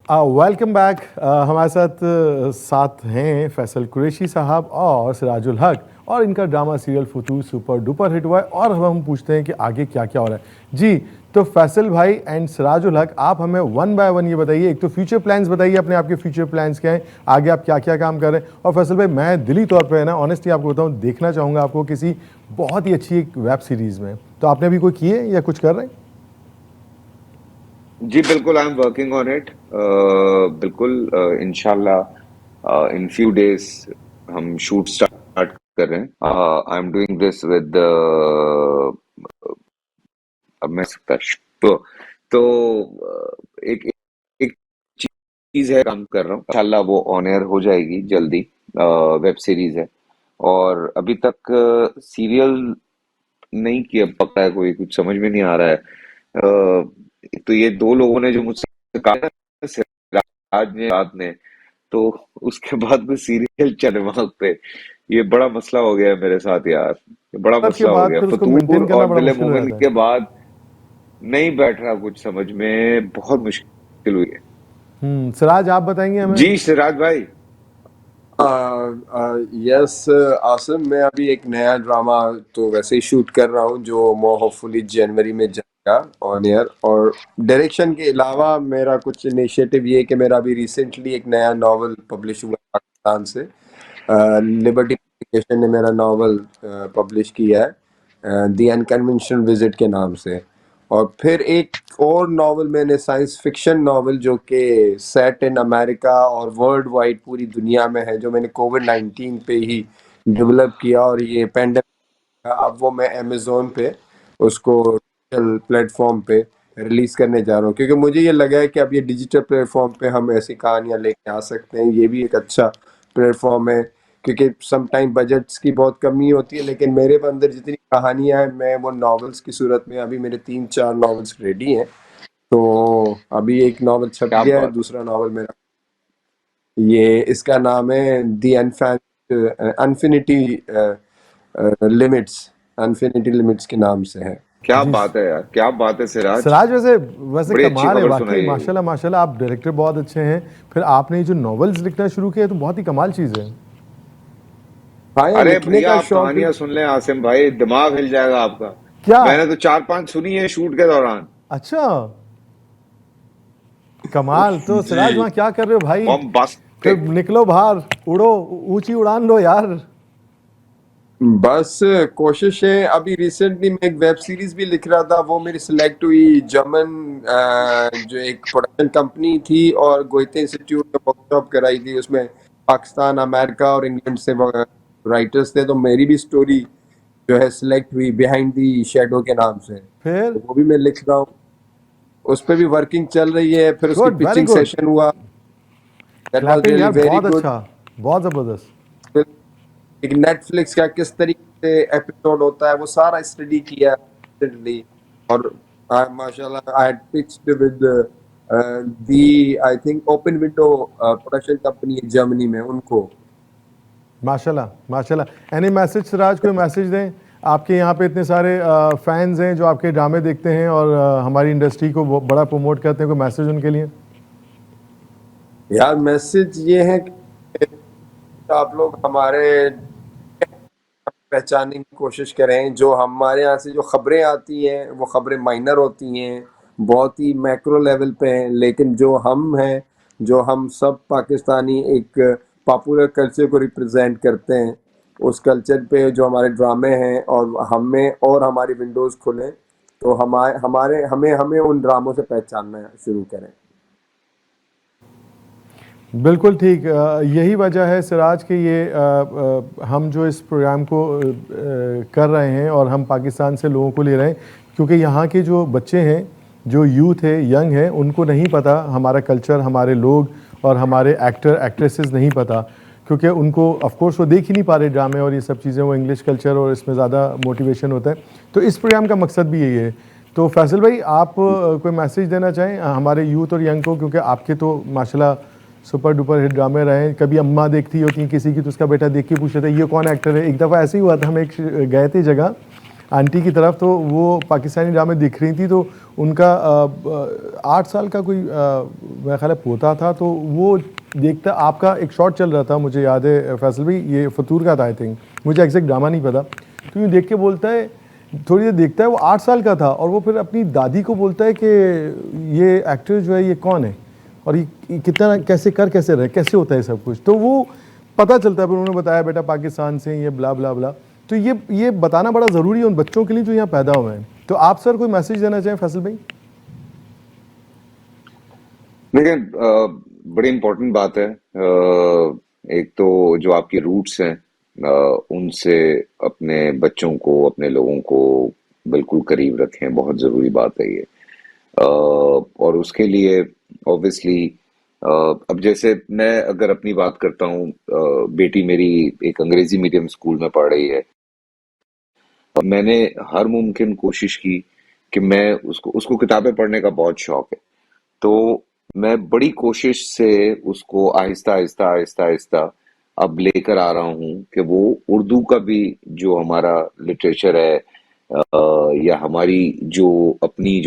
Welcome back. हमारे साथ साथ हैं फैसल कुरैशी साहब और सिराजुल हक, और इनका drama serial Futuh super duper hit हुआ है। और हम पूछते हैं कि आगे क्या क्या हो रहा है जी। तो फैसल भाई एंड सिराजुल हक, आप हमें वन बाय वन ये बताइए। एक तो फ्यूचर प्लान्स बताइए, अपने आपके फ्यूचर प्लान्स क्या हैं, आगे आप क्या क्या काम कर रहे हैं। और फैसल भाई, मैं दिली तौर पे है ना, ऑनेस्टली आपको बताऊँ, देखना चाहूँगा आपको किसी बहुत ही अच्छी एक वेब सीरीज़ में। तो आपने अभी कोई किए या कुछ कर रहे हैं? जी बिल्कुल, I am working on it. बिल्कुल, इंशाल्लाह इन फ्यू डेज हम शूट स्टार्ट कर रहे हैं। I am doing this with, अब मैं सकता तो एक एक चीज है, काम कर रहा हूँ, इंशाल्लाह वो ऑन एयर हो जाएगी जल्दी। वेब सीरीज है और अभी तक सीरियल नहीं किया, पता है कोई कुछ समझ में नहीं आ रहा है। तो ये दो लोगों ने जो मुझसे कहा, सिराज ने, रात ने, तो उसके बाद में सीरियल चले दिमाग पे। ये बड़ा मसला हो गया है मेरे साथ यार, ये बड़ा के मसला हो बाद गया। फिर उसको फतूर मेंटेन करना और बड़ा बिले मुश्किल हो मोमिन जाता है। के बाद नहीं बैठ रहा, कुछ समझ में बहुत मुश्किल हुई है। सिराज, आप बताएंगे हमें। जी सिराज भाई। यस आसिम, मैं अभी एक नया ड्रामा तो वैसे ही शूट कर रहा हूँ जो मोर होपफुली जनवरी में जाएगा ऑन एयर। और डायरेक्शन के अलावा मेरा कुछ इनिशिएटिव ये है कि मेरा अभी रिसेंटली एक नया नॉवल पब्लिश हुआ है पाकिस्तान से। लिबर्टी पब्लिकेशन ने मेरा नॉवल पब्लिश किया है, द अनकन्वेंशनल विजिट के नाम से। और फिर एक और नॉवल मैंने, साइंस फिक्शन नॉवल जो कि सेट इन अमेरिका और वर्ल्ड वाइड पूरी दुनिया में है, जो मैंने कोविड-19 पे ही डेवलप किया। और ये पेंडेमिक, अब वो मैं अमेज़न पे उसको डिजिटल प्लेटफॉर्म पे रिलीज करने जा रहा हूँ, क्योंकि मुझे ये लगा है कि अब ये डिजिटल प्लेटफॉर्म पे हम ऐसी कहानियाँ लेके आ सकते हैं। ये भी एक अच्छा प्लेटफॉर्म है, क्योंकि सम टाइम बजट्स की बहुत कमी होती है, लेकिन मेरे अंदर जितनी कहानियां हैं, मैं वो नॉवेल्स की सूरत में, अभी मेरे 3-4 नॉवेल्स रेडी हैं। तो अभी एक नॉवल छप क्या गया है, बात है। दूसरा नॉवल मेरा, ये इसका नाम है दी अनफिनिटी लिमिट्स, अनफिनिटी लिमिट्स के नाम से है। क्या जी बात है यार, क्या बात है सिराज। सिराज, वैसे बड़ी अच्छी कमाल है खबर वाकई। सुनाई है ये। माशाल्लाह माशाल्लाह, आप डायरेक्टर बहुत अच्छे हैं। फिर आपने ये जो नॉवेल्स लिखना शुरू किया है, तो बहुत ही कमाल चीज़ है। हाँ यार, अरे लिखने भैया, का आप शौक। कहानियां सुन लें आसिम भाई, दिमाग हिल जाएगा आपका। क्या? मैंने तो 4-5 सुनी है शूट के दौरान। अच्छा, कमाल। तो सिराज, जी, वहाँ क्या कर रहे हो भाई? फिर बॉम्बास्टिक। निकलो बाहर, उड़ो, ऊंची उड़ान लो यार। बस कोशिश है। अभी रिसेंटली मैं एक वेब सीरीज भी लिख रहा था, वो मेरी सिलेक्ट हुई जर्मन, जो एक प्रोडक्शन कंपनी थी, और गोएते इंस्टीट्यूट में वर्कशॉप कराई थी। उसमें पाकिस्तान, अमेरिका और इंग्लैंड से राइटर्स थे। तो मेरी भी स्टोरी जो है सिलेक्ट हुई, बिहाइंड दी शेडो के नाम से। फिर तो वो भी मैं लिख रहा हूँ, उस पर भी वर्किंग चल रही है। फिर उसकी good, very pitching good. Session हुआ, दैट वाज क्लैपिंग रियली यार, वेरी बहुत गुड। अच्छा, बहुत ज़बरदस्त। एक नेटफ्लिक्स का किस तरीके से एपिसोड होता है, वो सारा स्टडी किया recently। और माशाल्लाह, I had pitched with the, I think open window production company है जर्मनी में, उनको। माशाल्लाह माशाल्लाह। एनी मैसेज सिराज, कोई मैसेज दें? आपके यहाँ पे इतने सारे फैंस हैं जो आपके ड्रामे देखते हैं और हमारी इंडस्ट्री को बड़ा प्रमोट करते हैं, कोई मैसेज उनके लिए? यार मैसेज ये है कि आप लोग हमारे पहचानने की कोशिश करें। जो हमारे यहाँ से जो खबरें आती हैं, वो खबरें माइनर होती हैं, बहुत ही मैक्रो लेवल पे हैं। लेकिन जो हम हैं, जो हम सब पाकिस्तानी एक पॉपुलर कल्चर को रिप्रेजेंट करते हैं, उस कल्चर पे जो हमारे ड्रामे हैं, और हमें और हमारी विंडोज़ खुलें, तो हमारे हमारे हमें हमें उन ड्रामों से पहचानना शुरू करें। बिल्कुल ठीक। यही वजह है सिराज कि ये हम जो इस प्रोग्राम को कर रहे हैं और हम पाकिस्तान से लोगों को ले रहे हैं, क्योंकि यहाँ के जो बच्चे हैं, जो यूथ है, यंग है, उनको नहीं पता हमारा कल्चर, हमारे लोग और हमारे एक्टर एक्ट्रेसेस नहीं पता, क्योंकि उनको ऑफ कोर्स वो देख ही नहीं पा रहे ड्रामे और ये सब चीज़ें। वो इंग्लिश कल्चर और इसमें ज़्यादा मोटिवेशन होता है। तो इस प्रोग्राम का मकसद भी यही है। तो फैसल भाई, आप कोई मैसेज देना चाहें हमारे यूथ और यंग को, क्योंकि आपके तो माशाल्लाह सुपर डुपर हिट ड्रामे रहे हैं। कभी अम्मा देखती होती हैं किसी की, तो उसका बेटा देख के पूछ रहे थे ये कौन एक्टर है। एक दफ़ा ऐसे ही हुआ था, हम एक गए थे जगह, आंटी की तरफ, तो वो पाकिस्तानी ड्रामे दिख रही थी, तो उनका 8 साल का कोई मेरा ख्याल है पोता था, तो वो देखता, आपका एक शॉट चल रहा था, मुझे याद है फैसल भाई, ये फतूर का था आई थिंक, मुझे एग्जैक्ट ड्रामा नहीं पता, तो यूँ देख के बोलता है, थोड़ी देर देखता है, वो 8 साल का था, और वो फिर अपनी दादी को बोलता है कि ये एक्टर जो है ये कौन है, और ये कितना कैसे रहे, कैसे होता है सब कुछ, तो वो पता चलता है। फिर उन्होंने बताया बेटा पाकिस्तान से, ये ब्ला ब्ला ब्ला, तो ये बताना बड़ा ज़रूरी है उन बच्चों के लिए जो यहाँ पैदा हुए हैं। तो आप सर कोई मैसेज देना चाहें फैसल भाई? देखिए, बड़ी इम्पोर्टेंट बात है। एक तो जो आपके रूट्स हैं, उनसे अपने बच्चों को, अपने लोगों को बिल्कुल करीब रखें, बहुत ज़रूरी बात है ये। और उसके लिए ऑब्वियसली अब जैसे मैं अगर अपनी बात करता हूँ, बेटी मेरी एक अंग्रेजी मीडियम स्कूल में पढ़ रही है, और मैंने हर मुमकिन कोशिश की कि मैं उसको किताबें पढ़ने का बहुत शौक है, तो मैं बड़ी कोशिश से उसको आहिस्ता आहिस्ता आहिस्ता आहिस्ता अब लेकर आ रहा हूँ कि वो उर्दू का भी जो हमारा लिटरेचर है, या हमारी जो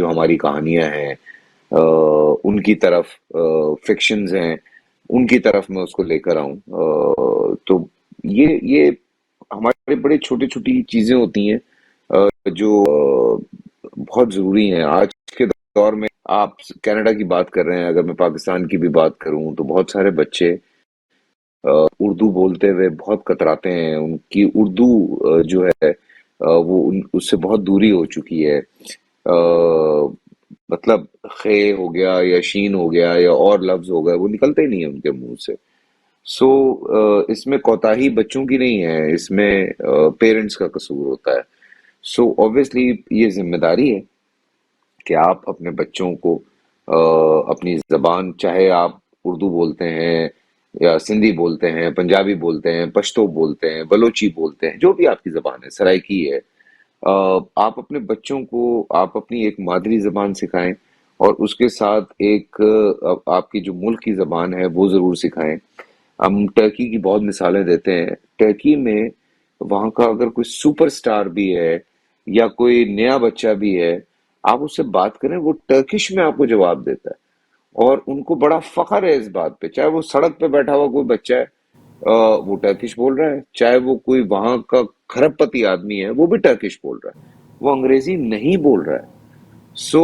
हमारी कहानियां हैं, उनकी तरफ, फिक्शंस हैं, उनकी तरफ मैं उसको लेकर आऊं। तो ये हमारे बड़े छोटी छोटी चीजें होती हैं, जो बहुत जरूरी हैं आज के दौर में। आप कनाडा की बात कर रहे हैं, अगर मैं पाकिस्तान की भी बात करूं, तो बहुत सारे बच्चे उर्दू बोलते हुए बहुत कतराते हैं। उनकी उर्दू जो है, वो उससे बहुत दूरी हो चुकी है। मतलब खे हो गया या शीन हो गया या और लफ्ज हो गए, वो निकलते ही नहीं है उनके मुंह से। सो इसमें कोताही बच्चों की नहीं है, इसमें पेरेंट्स का कसूर होता है। सो ऑब्वियसली ये जिम्मेदारी है कि आप अपने बच्चों को अपनी जबान, चाहे आप उर्दू बोलते हैं या सिंधी बोलते हैं, पंजाबी बोलते हैं, पश्तो बोलते हैं, बलोची बोलते हैं, जो भी आपकी जबान है, सराइकी है, आप अपने बच्चों को आप अपनी एक मादरी जबान सिखाएं, और उसके साथ एक आपकी जो मुल्क की जबान है वो जरूर सिखाएं। हम टर्की की बहुत मिसालें देते हैं। टर्की में वहां का अगर कोई सुपरस्टार भी है या कोई नया बच्चा भी है, आप उससे बात करें, वो टर्किश में आपको जवाब देता है, और उनको बड़ा फख्र है इस बात पे। चाहे वो सड़क पे बैठा हुआ कोई बच्चा है, वो टर्किश बोल रहा है, चाहे वो कोई वहां का खरबपति आदमी है, वो भी टर्किश बोल रहा है, वो अंग्रेजी नहीं बोल रहा है। सो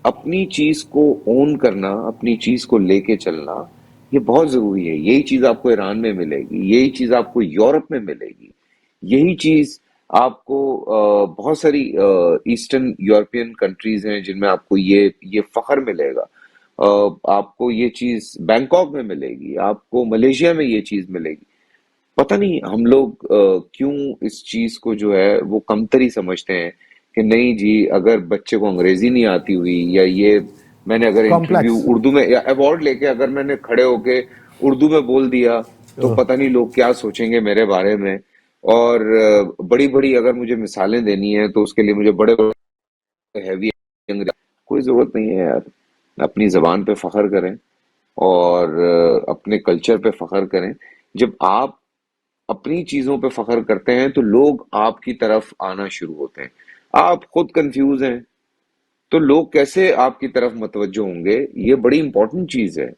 अपनी चीज को ओन करना, अपनी चीज को लेके चलना, ये बहुत जरूरी है। यही चीज आपको ईरान में मिलेगी, यही चीज आपको यूरोप में मिलेगी, यही चीज आपको बहुत सारी ईस्टर्न यूरोपियन कंट्रीज हैं जिनमें आपको ये फख्र मिलेगा। आपको ये चीज बैंकॉक में मिलेगी, आपको मलेशिया में ये चीज मिलेगी। पता नहीं हम लोग क्यों इस चीज को जो है वो कमतरी समझते हैं कि नहीं जी, अगर बच्चे को अंग्रेजी नहीं आती हुई, या ये मैंने अगर इंटरव्यू कॉम्प्लेक्स। उर्दू में या अवार्ड लेके अगर मैंने खड़े होके उर्दू में बोल दिया, तो पता नहीं लोग क्या सोचेंगे मेरे बारे में। और बड़ी बड़ी अगर मुझे मिसालें देनी है, तो उसके लिए मुझे बड़े बड़े हैवी, कोई जरूरत नहीं है यार। अपनी जबान पे फख्र करें, और अपने कल्चर पे फख्र करें। जब आप अपनी चीजों पे फख्र करते हैं, तो लोग आपकी तरफ आना शुरू होते हैं। आप खुद कंफ्यूज हैं, तो लोग कैसे आपकी तरफ मतवज्जो होंगे? ये बड़ी इंपॉर्टेंट चीज है।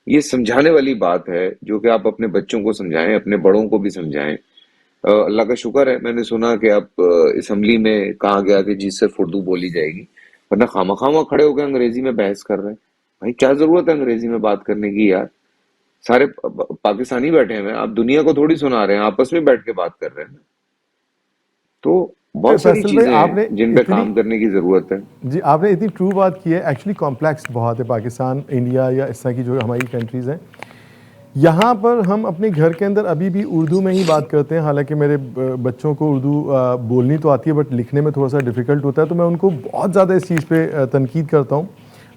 ये समझाने वाली बात है, जो कि आप अपने बच्चों को समझाएं, अपने बड़ों को भी समझाएं। अल्लाह का शुक्र है, मैंने सुना कि अब असम्बली में कहा गया कि जी सिर्फ उर्दू बोली जाएगी, वरना खामा खड़े होकर अंग्रेजी में बहस कर रहे हैं। भाई क्या जरूरत है अंग्रेजी में बात करने की यार? सारे पाकिस्तानी बैठे हैं, आप दुनिया को थोड़ी सुना रहे हैं, आपस में बैठ के बात कर रहे हैं। तो बहुत सारी फैसल भाई चीजें आपने हैं जिन पे इतनी, काम करने की जरूरत है। जी आपने इतनी ट्रू बात की है। एक्चुअली कॉम्प्लेक्स बहुत है पाकिस्तान, इंडिया या इस तरह की जो हमारी कंट्रीज़ हैं। यहाँ पर हम अपने घर के अंदर अभी भी उर्दू में ही बात करते हैं। हालांकि मेरे बच्चों को उर्दू बोलनी तो आती है, बट लिखने में थोड़ा सा डिफ़िकल्ट होता है, तो मैं उनको बहुत ज़्यादा इस चीज़ पे तनकीद करता हूँ।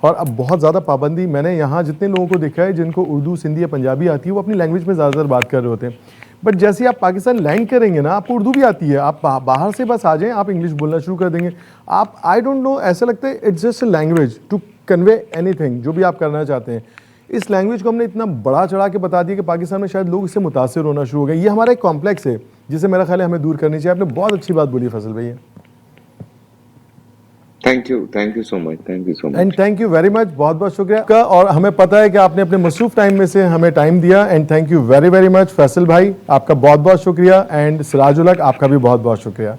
और अब बहुत ज़्यादा पाबंदी, मैंने यहाँ जितने लोगों को देखा है जिनको उर्दू, सिंधी या पंजाबी आती है, वो अपनी लैंग्वेज में ज़्यादातर बात कर रहे होते हैं। बट जैसे ही आप पाकिस्तान लैंड करेंगे ना, आपको उर्दू भी आती है, आप बाहर से बस आ जाएं, आप इंग्लिश बोलना शुरू कर देंगे। आप, आई डोंट नो, ऐसा लगता है it's just a language to convey anything जो भी आप करना चाहते हैं। इस लैंग्वेज को हमने इतना बड़ा चढ़ा के बता दिया कि पाकिस्तान में शायद लोग इससे मुतासिर होना शुरू हो गए। ये हमारा एक कॉम्प्लेक्स है जिसे मेरा ख्याल है हमें दूर करनी चाहिए। आपने बहुत अच्छी बात बोली फैसल भैया। Thank you so much, thank you so much. And thank you very much, बहुत बहुत शुक्रिया आपका। और हमें पता है कि आपने अपने मसरूफ टाइम में से हमें टाइम दिया, and thank you very very much. Faisal भाई आपका बहुत बहुत शुक्रिया, एंड सिराजुल हक आपका भी बहुत बहुत शुक्रिया।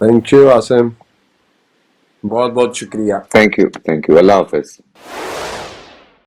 थैंक यू आसिम, बहुत बहुत शुक्रिया। Thank you, Allah Hafiz.